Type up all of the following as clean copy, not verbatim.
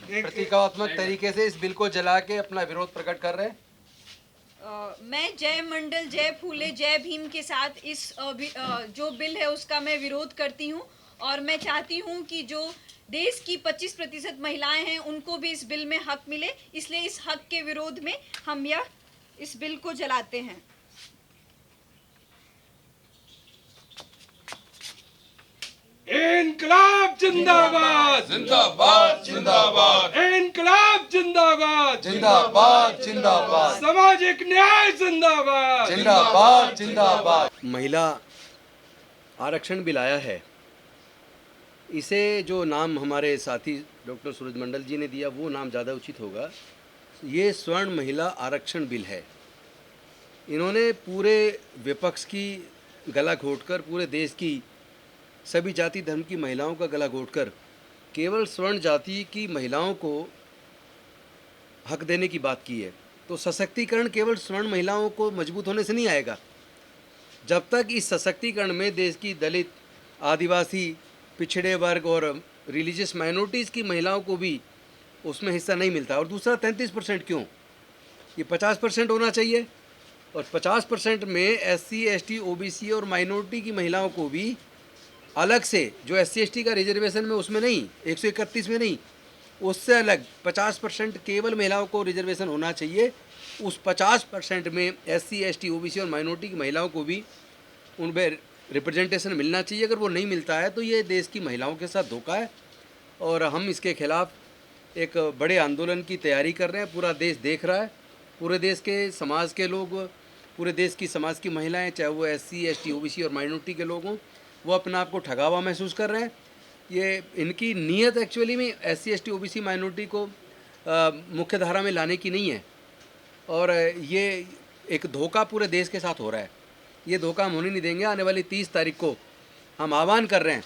प्रतीकात्मक तरीके से इस बिल को जला के अपना विरोध प्रकट कर रहे हैं। मैं जय मंडल, जय फूले, जय भीम के साथ इस जो बिल है उसका मैं विरोध करती हूँ और मैं चाहती हूँ कि जो देश की 25% महिलाएं हैं उनको भी इस बिल में हक मिले, इसलिए इस हक के विरोध में हम इस बिल को जलाते हैं। इनकलाब जिंदाबाद, जिंदाबाद जिंदाबाद, इनकलाब जिंदाबाद, जिंदाबाद जिंदाबाद, सामाजिक न्याय जिंदाबाद, जिंदाबाद जिंदाबाद। महिला आरक्षण बिल आया है, इसे जो नाम हमारे साथी डॉक्टर सूरज मंडल जी ने दिया वो नाम ज़्यादा उचित होगा। ये स्वर्ण महिला आरक्षण बिल है। इन्होंने पूरे विपक्ष की गला घोटकर, पूरे देश की सभी जाति धर्म की महिलाओं का गला घोटकर केवल स्वर्ण जाति की महिलाओं को हक देने की बात की है। तो सशक्तिकरण केवल स्वर्ण महिलाओं को मजबूत होने से नहीं आएगा। जब तक इस सशक्तिकरण में देश की दलित, आदिवासी, पिछड़े वर्ग और रिलीजियस माइनॉरिटीज़ की महिलाओं को भी उसमें हिस्सा नहीं मिलता। और दूसरा 33% क्यों, ये 50% होना चाहिए। और 50% में SC, ST, OBC और माइनॉरिटी की महिलाओं को भी अलग से, जो SC ST का रिजर्वेशन में उसमें नहीं, 131 में नहीं, उससे अलग 50% केवल महिलाओं को रिजर्वेशन होना चाहिए। उस 50% में SC ST OBC और माइनॉरिटी की महिलाओं को भी उनमें रिप्रेजेंटेशन मिलना चाहिए। अगर वो नहीं मिलता है तो ये देश की महिलाओं के साथ धोखा है और हम इसके खिलाफ एक बड़े आंदोलन की तैयारी कर रहे हैं। पूरा देश देख रहा है, पूरे देश के समाज के लोग, पूरे देश की समाज की महिलाएं, चाहे वो SC ST OBC और माइनॉरिटी के लोग हों, वो अपने आप को ठगा हुआ महसूस कर रहे हैं। ये इनकी नीयत एक्चुअली में SC ST OBC माइनॉरिटी को मुख्य धारा में लाने की नहीं है और ये एक धोखा पूरे देश के साथ हो रहा है। ये धोखा हम होने नहीं देंगे। आने वाली 30 तारीख को हम आह्वान कर रहे हैं,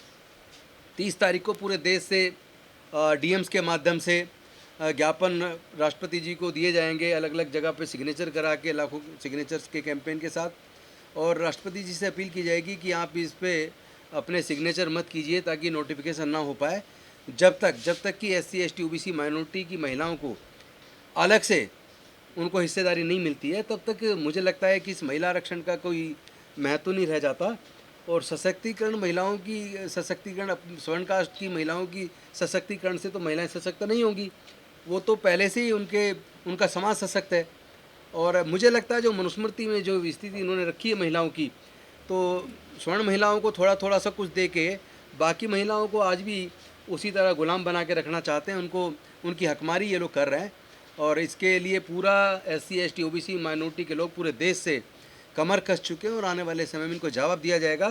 30 तारीख को पूरे देश से DMs के माध्यम से ज्ञापन राष्ट्रपति जी को दिए जाएंगे, अलग अलग जगह पे सिग्नेचर करा के, लाखों सिग्नेचर्स के कैंपेन के साथ। और राष्ट्रपति जी से अपील की जाएगी कि आप इस पे अपने सिग्नेचर मत कीजिए ताकि नोटिफिकेशन ना हो पाए जब तक कि SC ST OBC माइनॉरिटी की महिलाओं को अलग से उनको हिस्सेदारी नहीं मिलती है, तब तक मुझे लगता है कि इस महिला आरक्षण का कोई महत्व नहीं रह जाता। और सशक्तिकरण, महिलाओं की सशक्तिकरण, स्वर्ण कास्ट की महिलाओं की सशक्तिकरण से तो महिलाएं सशक्त नहीं होंगी, वो तो पहले से ही उनका समाज सशक्त है। और मुझे लगता है जो मनुस्मृति में जो स्थिति इन्होंने रखी है महिलाओं की, तो स्वर्ण महिलाओं को थोड़ा थोड़ा सब कुछ दे के बाकी महिलाओं को आज भी उसी तरह गुलाम बना के रखना चाहते हैं। उनकी हकमारी ये लोग कर रहे हैं और इसके लिए पूरा SC ST OBC माइनॉरिटी के लोग पूरे देश से कमर कस चुके हैं और आने वाले समय में इनको जवाब दिया जाएगा।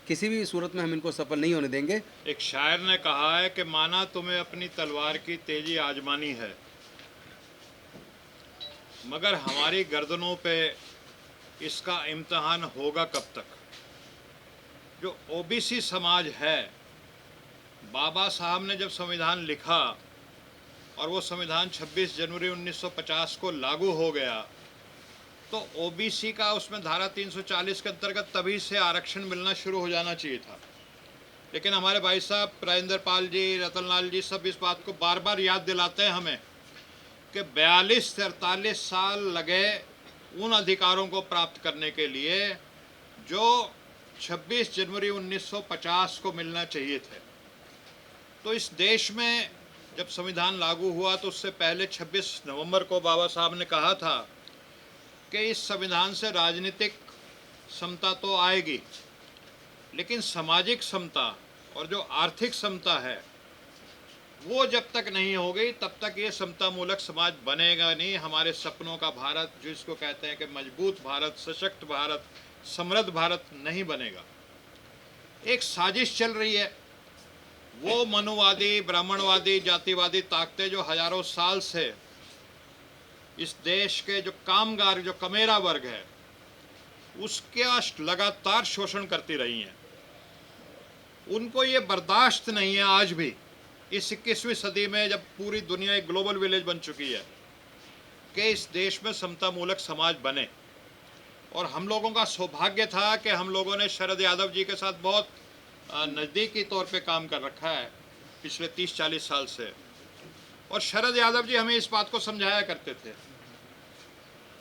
किसी भी सूरत में हम इनको सफल नहीं होने देंगे। एक शायर ने कहा है कि माना तुम्हें अपनी तलवार की तेजी आजमानी है, मगर हमारी गर्दनों पे इसका इम्तिहान होगा कब तक। जो OBC समाज है, बाबा साहब ने जब संविधान लिखा और वो संविधान 26 जनवरी 1950 को लागू हो गया, तो OBC का उसमें धारा 340 के अंतर्गत तभी से आरक्षण मिलना शुरू हो जाना चाहिए था। लेकिन हमारे भाई साहब राजेंद्र पाल जी, रतन लाल जी सब इस बात को बार बार याद दिलाते हैं हमें कि 42 से 48 साल लगे उन अधिकारों को प्राप्त करने के लिए जो 26 जनवरी 1950 को मिलना चाहिए थे। तो इस देश में जब संविधान लागू हुआ तो उससे पहले 26 नवंबर को बाबा साहब ने कहा था कि इस संविधान से राजनीतिक समता तो आएगी, लेकिन सामाजिक समता और जो आर्थिक समता है वो जब तक नहीं होगी तब तक ये समता मूलक समाज बनेगा नहीं। हमारे सपनों का भारत, जिसको कहते हैं कि मजबूत भारत, सशक्त भारत, समृद्ध भारत नहीं बनेगा। एक साजिश चल रही है, वो मनुवादी, ब्राह्मणवादी, जातिवादी ताकतें जो हजारों साल से इस देश के जो कामगार, जो कमेरा वर्ग है, उसका लगातार शोषण करती रही हैं। उनको ये बर्दाश्त नहीं है आज भी, इस 21वीं सदी में जब पूरी दुनिया एक ग्लोबल विलेज बन चुकी है, कि इस देश में समता मूलक समाज बने। और हम लोगों का सौभाग्य था कि हम लोगों ने शरद यादव जी के साथ बहुत नज़दीकी तौर पे काम कर रखा है पिछले 30-40 साल से, और शरद यादव जी हमें इस बात को समझाया करते थे।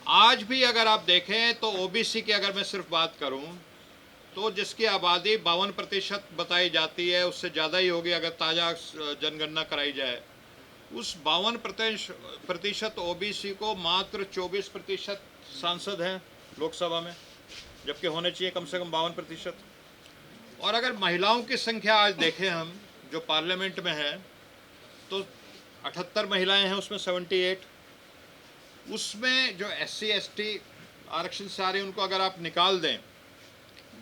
आज भी अगर आप देखें तो ओबीसी की अगर मैं सिर्फ बात करूं तो जिसकी आबादी 52% बताई जाती है, उससे ज़्यादा ही होगी अगर ताज़ा जनगणना कराई जाए, उस 52% ओबीसी को मात्र 24% सांसद हैं लोकसभा में, जबकि होने चाहिए कम से कम 52%। और अगर महिलाओं की संख्या आज देखें हम जो पार्लियामेंट में है तो 78 महिलाएं हैं, उसमें 78, उसमें जो SC ST आरक्षण से आ रही हैं उनको अगर आप निकाल दें,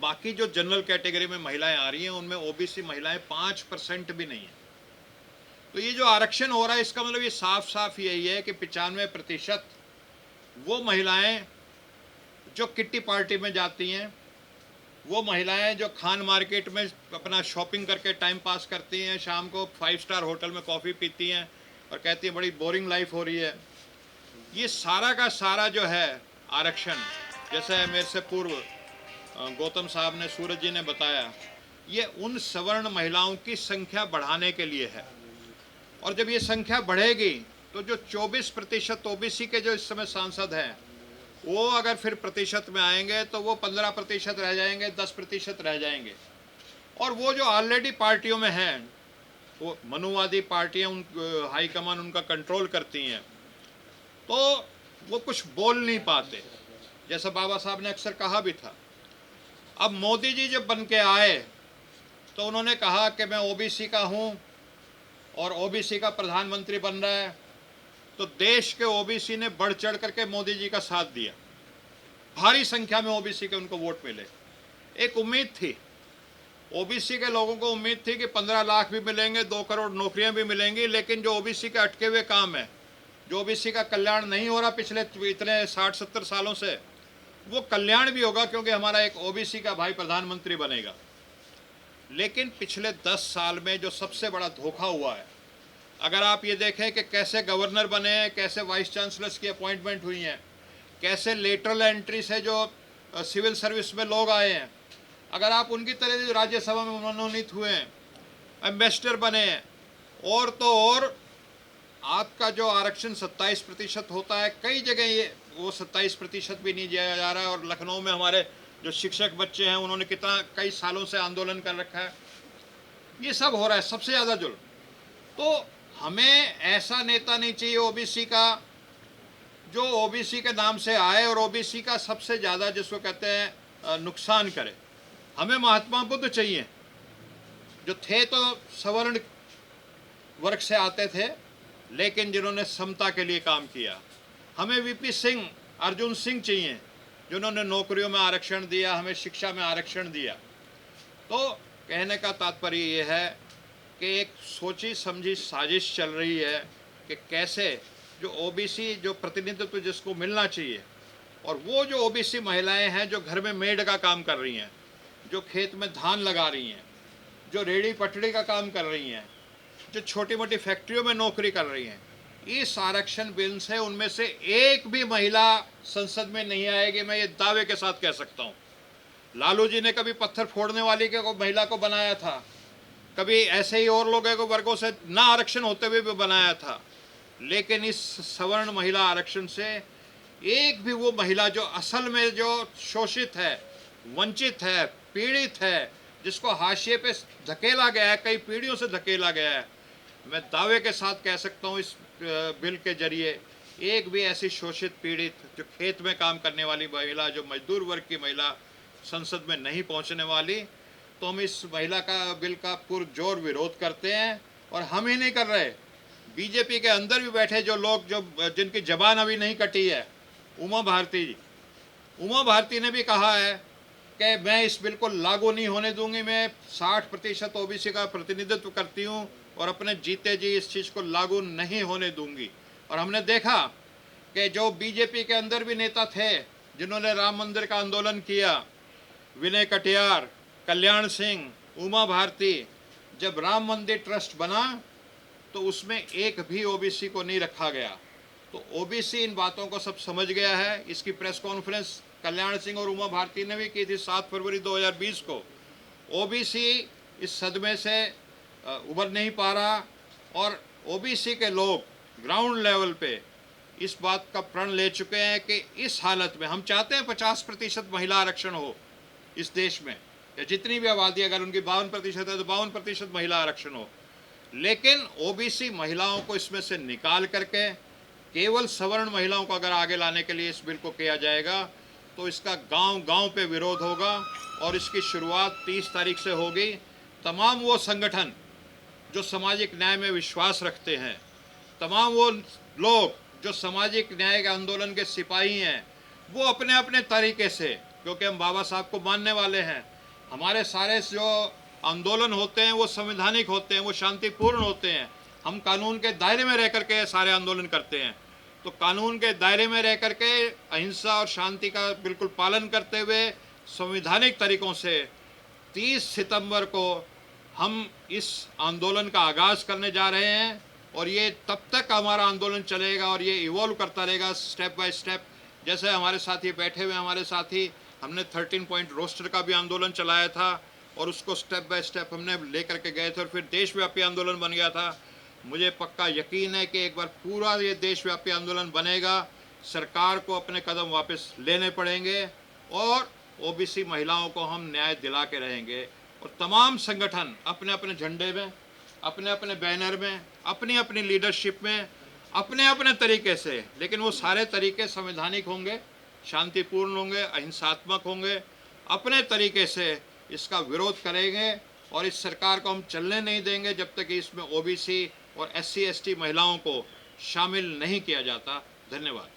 बाकी जो जनरल कैटेगरी में महिलाएं आ रही हैं उनमें ओबीसी महिलाएं 5% भी नहीं है। तो ये जो आरक्षण हो रहा है इसका मतलब ये साफ साफ यही है कि 95% वो महिलाएं जो किट्टी पार्टी में जाती हैं, वो महिलाएं जो खान मार्केट में अपना शॉपिंग करके टाइम पास करती हैं, शाम को 5 स्टार होटल में कॉफ़ी पीती हैं और कहती हैं बड़ी बोरिंग लाइफ हो रही है, ये सारा का सारा जो है आरक्षण, जैसे मेरे से पूर्व गौतम साहब ने, सूरज जी ने बताया, ये उन सवर्ण महिलाओं की संख्या बढ़ाने के लिए है। और जब ये संख्या बढ़ेगी तो जो 24% ओबीसी के जो इस समय सांसद हैं वो अगर फिर प्रतिशत में आएंगे तो वो 15% रह जाएंगे, 10% रह जाएंगे। और वो जो ऑलरेडी पार्टियों में हैं, वो मनुवादी पार्टियां, उन हाईकमान उनका कंट्रोल करती हैं, तो वो कुछ बोल नहीं पाते, जैसा बाबा साहब ने अक्सर कहा भी था। अब मोदी जी जब बन के आए तो उन्होंने कहा कि मैं ओबीसी का हूँ और ओबीसी का प्रधानमंत्री बन रहा है, तो देश के ओबीसी ने बढ़ चढ़ करके मोदी जी का साथ दिया, भारी संख्या में ओबीसी के उनको वोट मिले। एक उम्मीद थी, ओबीसी के लोगों को उम्मीद थी कि 15 लाख भी मिलेंगे, 2 करोड़ नौकरियां भी मिलेंगी, लेकिन जो ओबीसी के अटके हुए काम है, जो ओबीसी का कल्याण नहीं हो रहा पिछले इतने 60-70 सालों से, वो कल्याण भी होगा क्योंकि हमारा एक ओबीसी का भाई प्रधानमंत्री बनेगा। लेकिन पिछले 10 साल में जो सबसे बड़ा धोखा हुआ है, अगर आप ये देखें कि कैसे गवर्नर बने, कैसे वाइस चांसलर्स की अपॉइंटमेंट हुई हैं, कैसे लेटरल एंट्री से जो सिविल सर्विस में लोग आए हैं, अगर आप उनकी तरह जो राज्यसभा में मनोनीत हुए हैं, एम्बेसडर बने हैं, और तो और आपका जो आरक्षण 27% होता है, कई जगह ये वो 27% भी नहीं दिया जा रहा है। और लखनऊ में हमारे जो शिक्षक बच्चे हैं उन्होंने कितना कई सालों से आंदोलन कर रखा है, ये सब हो रहा है, सबसे ज़्यादा जुल्म। तो हमें ऐसा नेता नहीं चाहिए ओबीसी का जो ओबीसी के नाम से आए और ओबीसी का सबसे ज़्यादा जिसको कहते हैं नुकसान करे। हमें महात्मा बुद्ध चाहिए जो थे तो सवर्ण वर्ग से आते थे, लेकिन जिन्होंने समता के लिए काम किया। हमें वीपी सिंह, अर्जुन सिंह चाहिए जिन्होंने नौकरियों में आरक्षण दिया, हमें शिक्षा में आरक्षण दिया। तो कहने का तात्पर्य ये है कि एक सोची समझी साजिश चल रही है कि कैसे जो ओबीसी जो प्रतिनिधित्व जिसको मिलना चाहिए, और वो जो ओबीसी महिलाएं हैं जो घर में मेड का काम कर रही हैं, जो खेत में धान लगा रही हैं, जो रेहड़ी पटड़ी का काम कर रही हैं, जो छोटी मोटी फैक्ट्रियों में नौकरी कर रही हैं, इस आरक्षण बिल से उनमें से एक भी महिला संसद में नहीं आएगी, मैं ये दावे के साथ कह सकता हूँ। लालू जी ने कभी पत्थर फोड़ने वाली के को महिला को बनाया था, कभी ऐसे ही और लोगों को वर्गों से ना आरक्षण होते हुए भी बनाया था, लेकिन इस सवर्ण महिला आरक्षण से एक भी वो महिला जो असल में जो शोषित है, वंचित है, पीड़ित है, जिसको हाशिए पे धकेला गया है, कई पीढ़ियों से धकेला गया है, मैं दावे के साथ कह सकता हूँ इस बिल के जरिए एक भी ऐसी शोषित पीड़ित जो खेत में काम करने वाली महिला, जो मजदूर वर्ग की महिला संसद में नहीं पहुँचने वाली। तो हम इस महिला का बिल का पुरजोर विरोध करते हैं। और हम ही नहीं कर रहे, बीजेपी के अंदर भी बैठे जो लोग जो जिनकी जबान अभी नहीं कटी है, उमा भारती जी, उमा भारती ने भी कहा है कि मैं इस बिल को लागू नहीं होने दूंगी, मैं 60% ओबीसी का प्रतिनिधित्व करती हूं और अपने जीते जी इस चीज़ को लागू नहीं होने दूंगी। और हमने देखा कि जो बीजेपी के अंदर भी नेता थे जिन्होंने राम मंदिर का आंदोलन किया, विनय कटियार, कल्याण सिंह, उमा भारती, जब राम मंदिर ट्रस्ट बना तो उसमें एक भी ओबीसी को नहीं रखा गया। तो ओबीसी इन बातों को सब समझ गया है। इसकी प्रेस कॉन्फ्रेंस कल्याण सिंह और उमा भारती ने भी की थी 7 फरवरी 2020 को। ओबीसी इस सदमे से उबर नहीं पा रहा और ओबीसी के लोग ग्राउंड लेवल पे इस बात का प्रण ले चुके हैं कि इस हालत में हम चाहते हैं 50% महिला आरक्षण हो इस देश में, या जितनी भी आबादी, अगर उनकी 52% है तो 52% महिला आरक्षण हो, लेकिन ओबीसी महिलाओं को इसमें से निकाल करके केवल सवर्ण महिलाओं को अगर आगे लाने के लिए इस बिल को किया जाएगा तो इसका गांव-गांव पे विरोध होगा और इसकी शुरुआत 30 तारीख से होगी। तमाम वो संगठन जो सामाजिक न्याय में विश्वास रखते हैं, तमाम वो लोग जो सामाजिक न्याय के आंदोलन के सिपाही हैं, वो अपने अपने तरीके से, क्योंकि हम बाबा साहब को मानने वाले हैं, हमारे सारे जो आंदोलन होते हैं वो संवैधानिक होते हैं, वो शांतिपूर्ण होते हैं। हम कानून के दायरे में रह करके सारे आंदोलन करते हैं, तो कानून के दायरे में रह करके अहिंसा और शांति का बिल्कुल पालन करते हुए संवैधानिक तरीकों से 30 सितंबर को हम इस आंदोलन का आगाज़ करने जा रहे हैं और ये तब तक हमारा आंदोलन चलेगा और ये इवॉल्व करता रहेगा स्टेप बाय स्टेप। जैसे हमारे साथी बैठे हुए हमारे साथी, हमने 13 पॉइंट रोस्टर का भी आंदोलन चलाया था और उसको स्टेप बाय स्टेप हमने लेकर के गए थे और फिर देशव्यापी आंदोलन बन गया था। मुझे पक्का यकीन है कि एक बार पूरा ये देशव्यापी आंदोलन बनेगा, सरकार को अपने कदम वापस लेने पड़ेंगे और ओबीसी महिलाओं को हम न्याय दिला के रहेंगे। और तमाम संगठन अपने अपने झंडे में, अपने अपने बैनर में, अपनी अपनी लीडरशिप में, अपने अपने तरीके से, लेकिन वो सारे तरीके संवैधानिक होंगे, शांतिपूर्ण होंगे, अहिंसात्मक होंगे, अपने तरीके से इसका विरोध करेंगे और इस सरकार को हम चलने नहीं देंगे जब तक कि इसमें ओबीसी और SC ST महिलाओं को शामिल नहीं किया जाता। धन्यवाद।